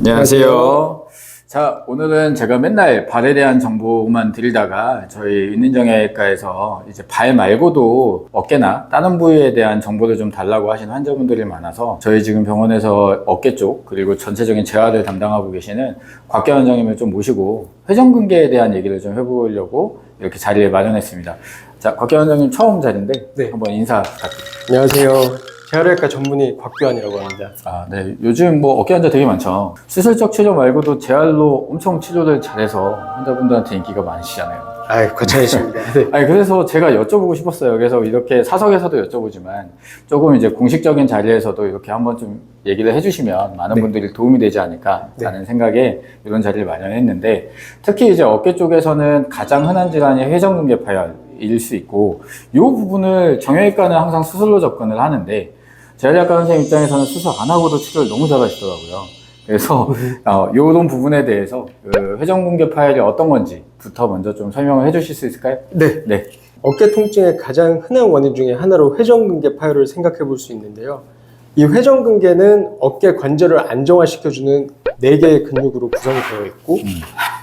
안녕하세요. 자, 오늘은 제가 맨날 발에 대한 정보만 드리다가 저희 윤인정형외과에서 이제 발 말고도 어깨나 다른 부위에 대한 정보를 좀 달라고 하시는 환자분들이 많아서 저희 지금 병원에서 어깨 쪽 그리고 전체적인 재활을 담당하고 계시는 곽기환 원장님을 좀 모시고 회전근개에 대한 얘기를 좀 해보려고 이렇게 자리를 마련했습니다. 자, 곽기환 원장님 처음 자리인데 네. 한번 인사 부탁드립니다. 안녕하세요. 재활외과 전문의 곽기환이라고 합니다. 아, 네. 요즘 뭐 어깨 환자 되게 많죠. 수술적 치료 말고도 재활로 엄청 치료를 잘해서 환자분들한테 인기가 많으시잖아요. 아이, 거창하십니다. 네. 아니, 그래서 제가 여쭤보고 싶었어요. 그래서 이렇게 사석에서도 여쭤보지만 조금 이제 공식적인 자리에서도 이렇게 한번 좀 얘기를 해주시면 많은 네. 분들이 도움이 되지 않을까라는 생각에 이런 자리를 마련했는데, 특히 이제 어깨 쪽에서는 가장 흔한 질환이 회전근개 파열일 수 있고, 이 부분을 정형외과는 항상 수술로 접근을 하는데, 재활의학과 선생님 입장에서는 수술 안 하고도 치료를 너무 잘하시더라고요. 그래서 이런 부분에 대해서 그 회전근개 파열이 어떤 건지부터 먼저 좀 설명을 해주실 수 있을까요? 네. 네. 어깨 통증의 가장 흔한 원인 중에 하나로 회전근개 파열을 생각해 볼 수 있는데요. 이 회전근개는 어깨 관절을 안정화시켜주는 4개의 근육으로 구성이 되어 있고,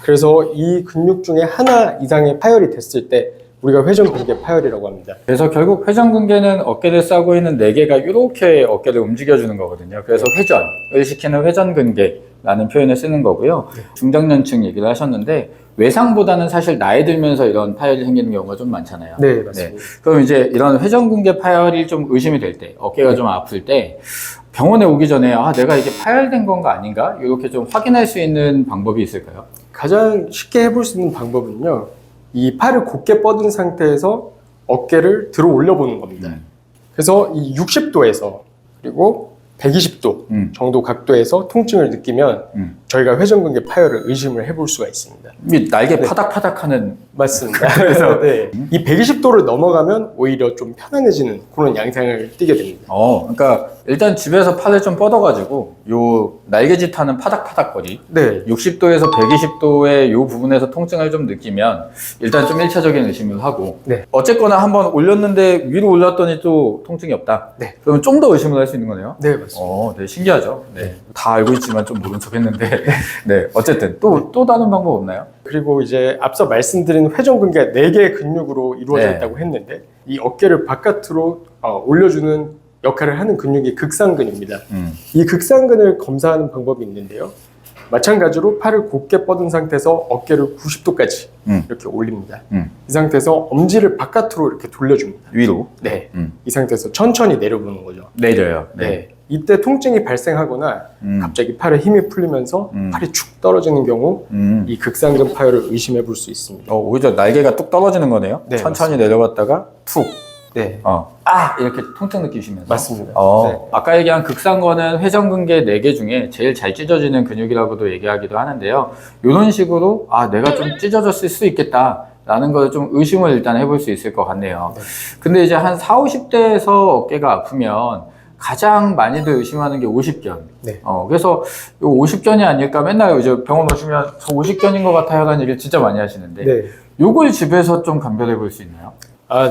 그래서 이 근육 중에 하나 이상의 파열이 됐을 때 우리가 회전근개 파열이라고 합니다. 그래서 결국 회전근개는 어깨를 싸고 있는 4개가 이렇게 어깨를 움직여주는 거거든요. 그래서 회전을 시키는 회전근개라는 표현을 쓰는 거고요. 중장년층 얘기를 하셨는데 외상보다는 사실 나이 들면서 이런 파열이 생기는 경우가 좀 많잖아요. 네, 맞습니다. 그럼 이제 이런 회전근개 파열이 좀 의심이 될 때, 어깨가 좀 아플 때 병원에 오기 전에 내가 이게 파열된 건가 아닌가? 이렇게 좀 확인할 수 있는 방법이 있을까요? 가장 쉽게 해볼 수 있는 방법은요. 이 팔을 곧게 뻗은 상태에서 어깨를 들어 올려 보는 겁니다. 그래서 이 60도에서 그리고 120도 정도 각도에서 통증을 느끼면 저희가 회전근개 파열을 의심을 해볼 수가 있습니다. 이 날개 파닥파닥하는. 맞습니다. 그래서 이 120도를 넘어가면 오히려 좀 편안해지는 그런 양상을 띠게 됩니다. 그러니까 일단 집에서 팔을 좀 뻗어가지고 요 날개짓 하는 파닥파닥거리, 네. 60도에서 120도의 요 부분에서 통증을 좀 느끼면 일단 좀 1차적인 의심을 하고, 네. 어쨌거나 한번 올렸는데 위로 올랐더니 또 통증이 없다. 네. 그러면 좀 더 의심을 할 수 있는 거네요. 네, 맞습니다. 네, 신기하죠. 네. 다 알고 있지만 좀 모른 척 했는데. 네, 어쨌든 또 다른 방법 없나요? 그리고 이제 앞서 말씀드린 회전근개가 4개의 근육으로 이루어져 네. 있다고 했는데 이 어깨를 바깥으로 올려주는 역할을 하는 근육이 극상근입니다. 이 극상근을 검사하는 방법이 있는데요. 마찬가지로 팔을 곧게 뻗은 상태에서 어깨를 90도까지 이렇게 올립니다. 이 상태에서 엄지를 바깥으로 이렇게 돌려줍니다. 위로. 네. 이 상태에서 천천히 내려보는 거죠. 내려요. 네. 이때 통증이 발생하거나 갑자기 팔에 힘이 풀리면서 팔이 축 떨어지는 경우 이 극상근 파열을 의심해 볼 수 있습니다. 오히려 날개가 뚝 떨어지는 거네요. 네, 천천히 내려갔다가 툭. 네. 이렇게 통증 느끼시면서. 맞습니다. 네. 아까 얘기한 극상근은 회전근개 4개 중에 제일 잘 찢어지는 근육이라고도 얘기하기도 하는데요. 이런 식으로 내가 좀 찢어졌을 수 있겠다 라는 걸 좀 의심을 일단 해볼 수 있을 것 같네요. 네. 근데 이제 한 40, 50대에서 어깨가 아프면 가장 많이들 의심하는 게 오십견. 네. 그래서 이 오십견이 아닐까, 맨날 이제 병원 오시면 저 오십견인 것 같아요 라는 얘기를 진짜 많이 하시는데, 네. 요걸 집에서 좀 감별해 볼 수 있나요?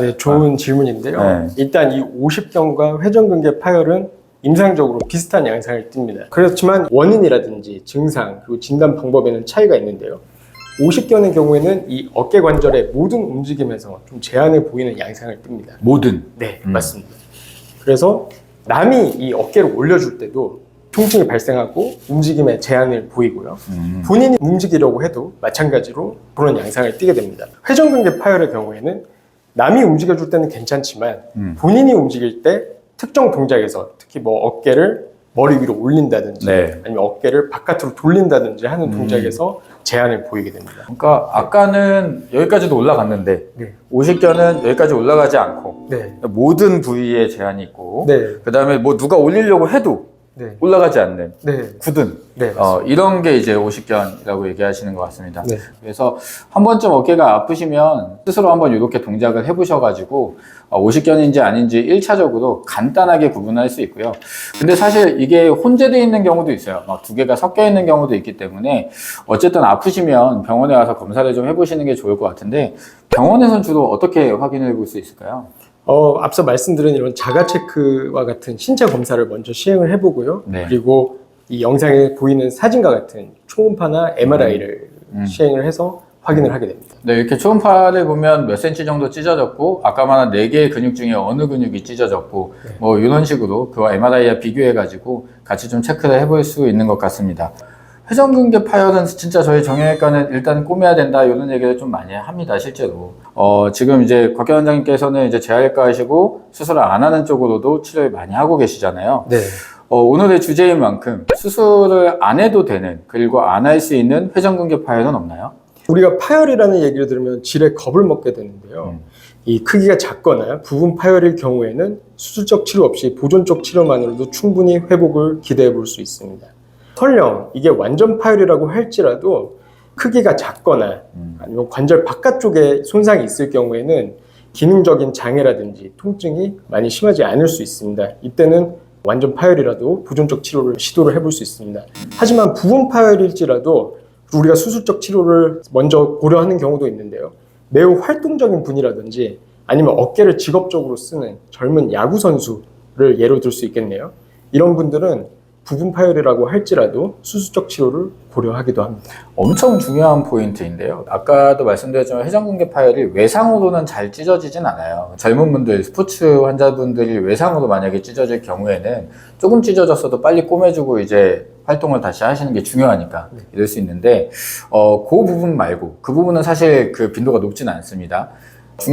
네, 좋은 질문인데요. 네. 일단 이 오십견과 회전근개 파열은 임상적으로 비슷한 양상을 띱니다. 그렇지만 원인이라든지 증상 그리고 진단 방법에는 차이가 있는데요. 오십견의 경우에는 이 어깨 관절의 모든 움직임에서 좀 제한을 보이는 양상을 띱니다. 모든. 네, 맞습니다. 그래서 남이 이 어깨를 올려줄 때도 통증이 발생하고 움직임에 제한을 보이고요. 본인이 움직이려고 해도 마찬가지로 그런 양상을 띠게 됩니다. 회전근개 파열의 경우에는 남이 움직여줄 때는 괜찮지만 본인이 움직일 때 특정 동작에서 특히 뭐 어깨를 머리 위로 올린다든지 네. 아니면 어깨를 바깥으로 돌린다든지 하는 동작에서 제한을 보이게 됩니다. 그러니까 아까는 여기까지도 올라갔는데 네. 오십견은 여기까지 올라가지 않고 네. 모든 부위에 제한이 있고, 네. 그 다음에 뭐 누가 올리려고 해도 네. 올라가지 않는 네. 굳은, 네. 이런 게 이제 오십견이라고 얘기하시는 것 같습니다. 네. 그래서 한 번쯤 어깨가 아프시면 스스로 한번 이렇게 동작을 해보셔가지고 오십견인지 아닌지 1차적으로 간단하게 구분할 수 있고요. 근데 사실 이게 혼재되어 있는 경우도 있어요. 막 2개가 섞여 있는 경우도 있기 때문에 어쨌든 아프시면 병원에 와서 검사를 좀 해보시는 게 좋을 것 같은데, 병원에서는 주로 어떻게 확인해 볼 수 있을까요? 앞서 말씀드린 이런 자가 체크와 같은 신체 검사를 먼저 시행을 해보고요. 네. 그리고 이 영상에 보이는 사진과 같은 초음파나 MRI를 시행을 해서 확인을 하게 됩니다. 네, 이렇게 초음파를 보면 몇 센치 정도 찢어졌고 아까 말한 4개의 근육 중에 어느 근육이 찢어졌고 뭐 이런 식으로 그와 MRI와 비교해 가지고 같이 좀 체크를 해볼 수 있는 것 같습니다. 회전근개 파열은 진짜 저희 정형외과는 일단 꼬매야 된다 이런 얘기를 좀 많이 합니다, 실제로. 지금 이제 곽경 원장님께서는 이제 재활과 하시고 수술을 안 하는 쪽으로도 치료를 많이 하고 계시잖아요. 네. 오늘의 주제인 만큼 수술을 안 해도 되는 그리고 안 할 수 있는 회전근개 파열은 없나요? 우리가 파열이라는 얘기를 들으면 질에 겁을 먹게 되는데요. 이 크기가 작거나 부분 파열일 경우에는 수술적 치료 없이 보존적 치료만으로도 충분히 회복을 기대해 볼 수 있습니다. 설령 이게 완전 파열이라고 할지라도 크기가 작거나 아니면 관절 바깥쪽에 손상이 있을 경우에는 기능적인 장애라든지 통증이 많이 심하지 않을 수 있습니다. 이때는 완전 파열이라도 보존적 치료를 시도를 해볼 수 있습니다. 하지만 부분 파열일지라도 우리가 수술적 치료를 먼저 고려하는 경우도 있는데요. 매우 활동적인 분이라든지 아니면 어깨를 직업적으로 쓰는 젊은 야구 선수를 예로 들 수 있겠네요. 이런 분들은 부분 파열이라고 할지라도 수술적 치료를 고려하기도 합니다. 엄청 중요한 포인트인데요. 아까도 말씀드렸지만 회전근개 파열이 외상으로는 잘 찢어지진 않아요. 젊은 분들, 스포츠 환자분들이 외상으로 만약에 찢어질 경우에는 조금 찢어졌어도 빨리 꼬매주고 이제 활동을 다시 하시는 게 중요하니까 이럴 수 있는데 그 부분 말고 그 부분은 사실 그 빈도가 높지는 않습니다.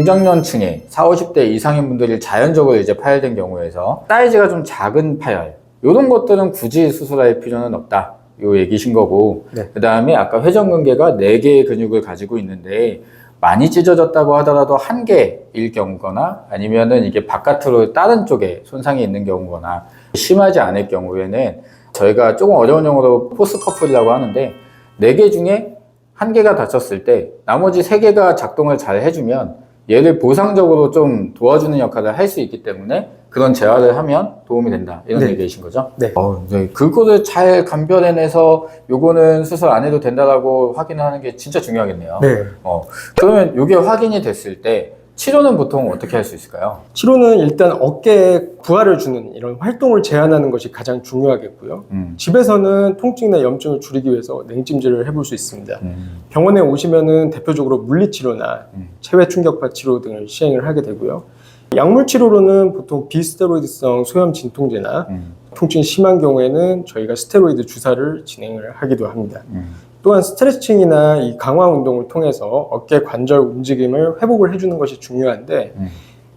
중장년층에 40, 50대 이상인 분들이 자연적으로 이제 파열된 경우에서 사이즈가 좀 작은 파열 이런 것들은 굳이 수술할 필요는 없다 요 얘기신 거고 그 다음에 아까 회전근개가 4개의 근육을 가지고 있는데 많이 찢어졌다고 하더라도 1개일 경우거나 아니면은 이게 바깥으로 다른 쪽에 손상이 있는 경우거나 심하지 않을 경우에는 저희가 조금 어려운 용어로 포스 커플이라고 하는데 4개 중에 1개가 다쳤을 때 나머지 3개가 작동을 잘 해주면 얘를 보상적으로 좀 도와주는 역할을 할 수 있기 때문에 그런 재활을 하면 도움이 된다 이런 얘기이신 거죠? 네. 네. 그거를 잘 감별해내서 요거는 수술 안 해도 된다라고 확인하는 게 진짜 중요하겠네요. 네. 그러면 요게 확인이 됐을 때 치료는 보통 어떻게 할 수 있을까요? 치료는 일단 어깨에 부하를 주는 이런 활동을 제한하는 것이 가장 중요하겠고요. 집에서는 통증이나 염증을 줄이기 위해서 냉찜질을 해볼 수 있습니다. 병원에 오시면은 대표적으로 물리치료나 체외 충격파 치료 등을 시행을 하게 되고요. 약물 치료로는 보통 비스테로이드성 소염 진통제나 통증이 심한 경우에는 저희가 스테로이드 주사를 진행을 하기도 합니다. 또한 스트레칭이나 이 강화 운동을 통해서 어깨 관절 움직임을 회복을 해주는 것이 중요한데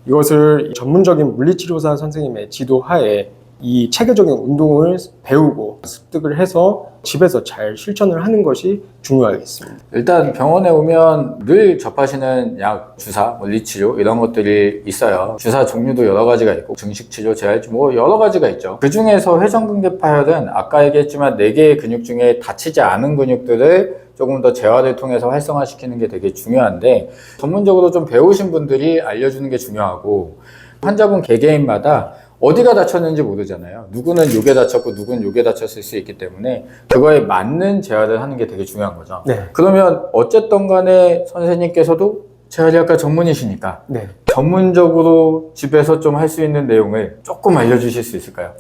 이것을 전문적인 물리치료사 선생님의 지도하에 이 체계적인 운동을 배우고 습득을 해서 집에서 잘 실천을 하는 것이 중요하겠습니다. 일단 병원에 오면 늘 접하시는 약, 주사, 물리치료 이런 것들이 있어요. 주사 종류도 여러 가지가 있고 증식치료, 재활치료 뭐 여러 가지가 있죠. 그 중에서 회전근개 파열은 아까 얘기했지만 4개의 근육 중에 다치지 않은 근육들을 조금 더 재활을 통해서 활성화시키는 게 되게 중요한데 전문적으로 좀 배우신 분들이 알려주는 게 중요하고 환자분 개개인마다 어디가 다쳤는지 모르잖아요. 누구는 요게 다쳤고 누구는 요게 다쳤을 수 있기 때문에 그거에 맞는 재활을 하는 게 되게 중요한 거죠. 네. 그러면 어쨌든 간에 선생님께서도 재활의학과 전문이시니까 전문적으로 집에서 좀 할 수 있는 내용을 조금 알려주실 수 있을까요?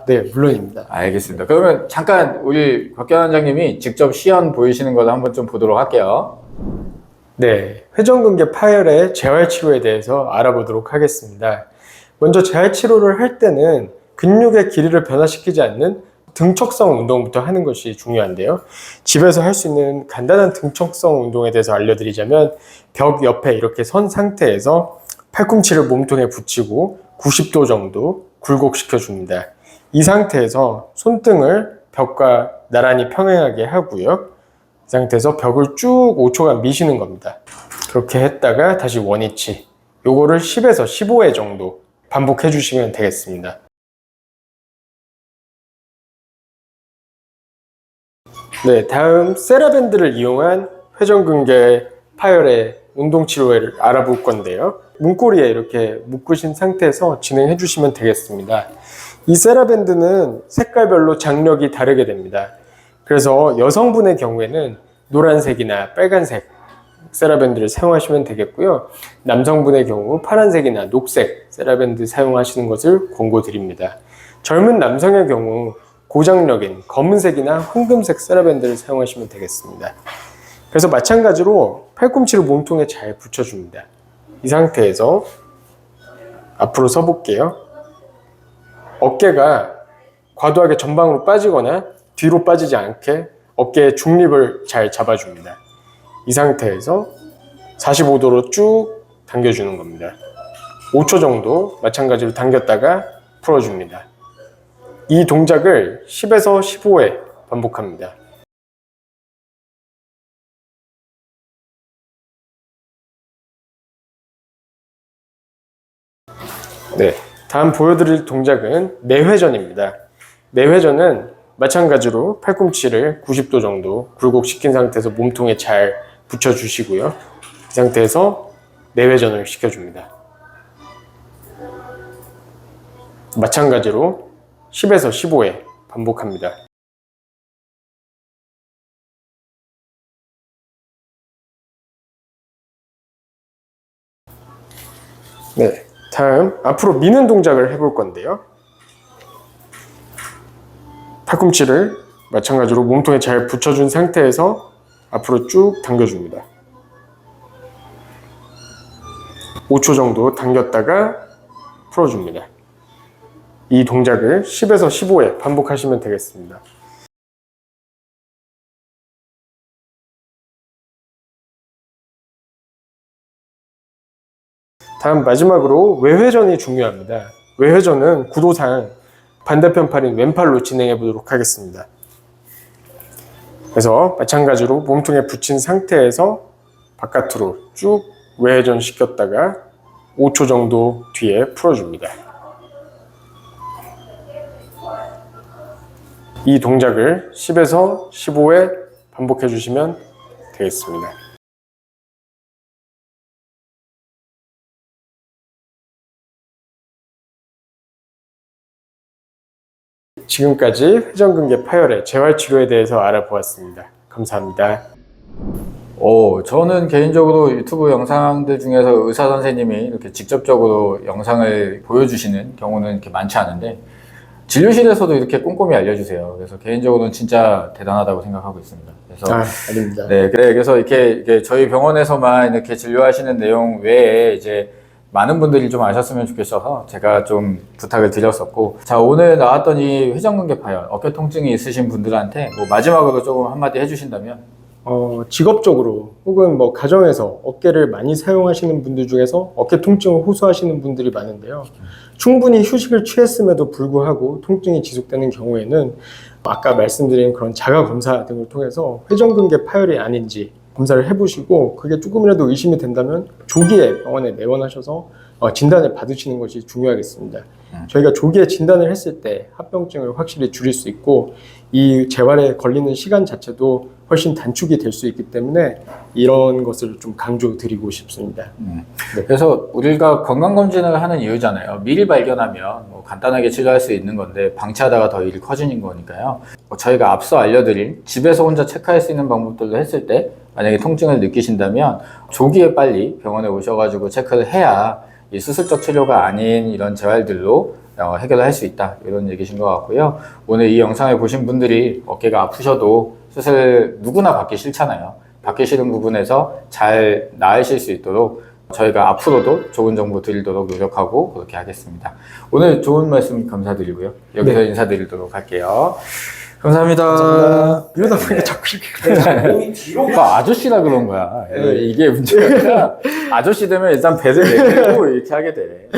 네, 물론입니다. 알겠습니다. 그러면 잠깐 우리 곽경 원장님이 직접 시연 보이시는 걸로 한번 좀 보도록 할게요. 네, 회전근개 파열의 재활치료에 대해서 알아보도록 하겠습니다. 먼저 재활치료를 할 때는 근육의 길이를 변화시키지 않는 등척성 운동부터 하는 것이 중요한데요. 집에서 할 수 있는 간단한 등척성 운동에 대해서 알려드리자면 벽 옆에 이렇게 선 상태에서 팔꿈치를 몸통에 붙이고 90도 정도 굴곡시켜 줍니다. 이 상태에서 손등을 벽과 나란히 평행하게 하고요. 이 상태에서 벽을 쭉 5초간 미시는 겁니다. 그렇게 했다가 다시 원위치. 요거를 10에서 15회 정도 반복해 주시면 되겠습니다. 네, 다음 세라밴드를 이용한 회전근개 파열의 운동치료를 알아볼 건데요. 문고리에 이렇게 묶으신 상태에서 진행해 주시면 되겠습니다. 이 세라밴드는 색깔별로 장력이 다르게 됩니다. 그래서 여성분의 경우에는 노란색이나 빨간색 세라밴드를 사용하시면 되겠고요. 남성분의 경우 파란색이나 녹색 세라밴드 사용하시는 것을 권고드립니다. 젊은 남성의 경우 고장력인 검은색이나 황금색 세라밴드를 사용하시면 되겠습니다. 그래서 마찬가지로 팔꿈치를 몸통에 잘 붙여줍니다. 이 상태에서 앞으로 서볼게요. 어깨가 과도하게 전방으로 빠지거나 뒤로 빠지지 않게 어깨의 중립을 잘 잡아줍니다. 이 상태에서 45도로 쭉 당겨주는 겁니다. 5초 정도 마찬가지로 당겼다가 풀어줍니다. 이 동작을 10에서 15회 반복합니다. 네, 다음 보여드릴 동작은 내회전입니다. 내회전은 마찬가지로 팔꿈치를 90도 정도 굴곡시킨 상태에서 몸통에 잘 붙여주시고요. 이 상태에서 내회전을 시켜줍니다. 마찬가지로 10에서 15회 반복합니다. 네, 다음 앞으로 미는 동작을 해볼 건데요. 팔꿈치를 마찬가지로 몸통에 잘 붙여준 상태에서 앞으로 쭉 당겨줍니다. 5초 정도 당겼다가 풀어줍니다. 이 동작을 10에서 15회 반복하시면 되겠습니다. 다음 마지막으로 외회전이 중요합니다. 외회전은 구도상 반대편 팔인 왼팔로 진행해 보도록 하겠습니다. 그래서 마찬가지로 몸통에 붙인 상태에서 바깥으로 쭉 외회전 시켰다가 5초 정도 뒤에 풀어줍니다. 이 동작을 10에서 15회 반복해 주시면 되겠습니다. 지금까지 회전근개 파열의 재활치료에 대해서 알아보았습니다. 감사합니다. 저는 개인적으로 유튜브 영상들 중에서 의사 선생님이 이렇게 직접적으로 영상을 보여주시는 경우는 이렇게 많지 않은데, 진료실에서도 이렇게 꼼꼼히 알려주세요. 그래서 개인적으로는 진짜 대단하다고 생각하고 있습니다. 그래서 아닙니다. 네, 그래서 이렇게 저희 병원에서만 이렇게 진료하시는 내용 외에 이제 많은 분들이 좀 아셨으면 좋겠어서 제가 좀 부탁을 드렸었고, 자, 오늘 나왔던 이 회전근개 파열, 어깨 통증이 있으신 분들한테 뭐 마지막으로 조금 한마디 해주신다면? 직업적으로 혹은 뭐 가정에서 어깨를 많이 사용하시는 분들 중에서 어깨 통증을 호소하시는 분들이 많은데요. 충분히 휴식을 취했음에도 불구하고 통증이 지속되는 경우에는 아까 말씀드린 그런 자가 검사 등을 통해서 회전근개 파열이 아닌지 검사를 해보시고, 그게 조금이라도 의심이 된다면 조기에 병원에 내원하셔서 진단을 받으시는 것이 중요하겠습니다. 저희가 조기에 진단을 했을 때 합병증을 확실히 줄일 수 있고, 이 재활에 걸리는 시간 자체도 훨씬 단축이 될 수 있기 때문에 이런 것을 좀 강조드리고 싶습니다. 네. 그래서 우리가 건강검진을 하는 이유잖아요. 미리 발견하면 뭐 간단하게 치료할 수 있는 건데 방치하다가 더 일이 커지는 거니까요. 저희가 앞서 알려드린 집에서 혼자 체크할 수 있는 방법들도 했을 때 만약에 통증을 느끼신다면 조기에 빨리 병원에 오셔가지고 체크를 해야 이 수술적 치료가 아닌 이런 재활들로 해결을 할 수 있다, 이런 얘기신 것 같고요. 오늘 이 영상을 보신 분들이 어깨가 아프셔도 수술 누구나 받기 싫잖아요. 받기 싫은 부분에서 잘 나으실 수 있도록 저희가 앞으로도 좋은 정보 드리도록 노력하고 그렇게 하겠습니다. 오늘 좋은 말씀 감사드리고요. 여기서 인사드리도록 할게요. 감사합니다. 이러다 보니까 자꾸 이렇게 몸이 뒤로 아저씨라 그런 거야. 이게 문제가 아니라 아저씨 되면 일단 배를 내밀고 이렇게 하게 돼.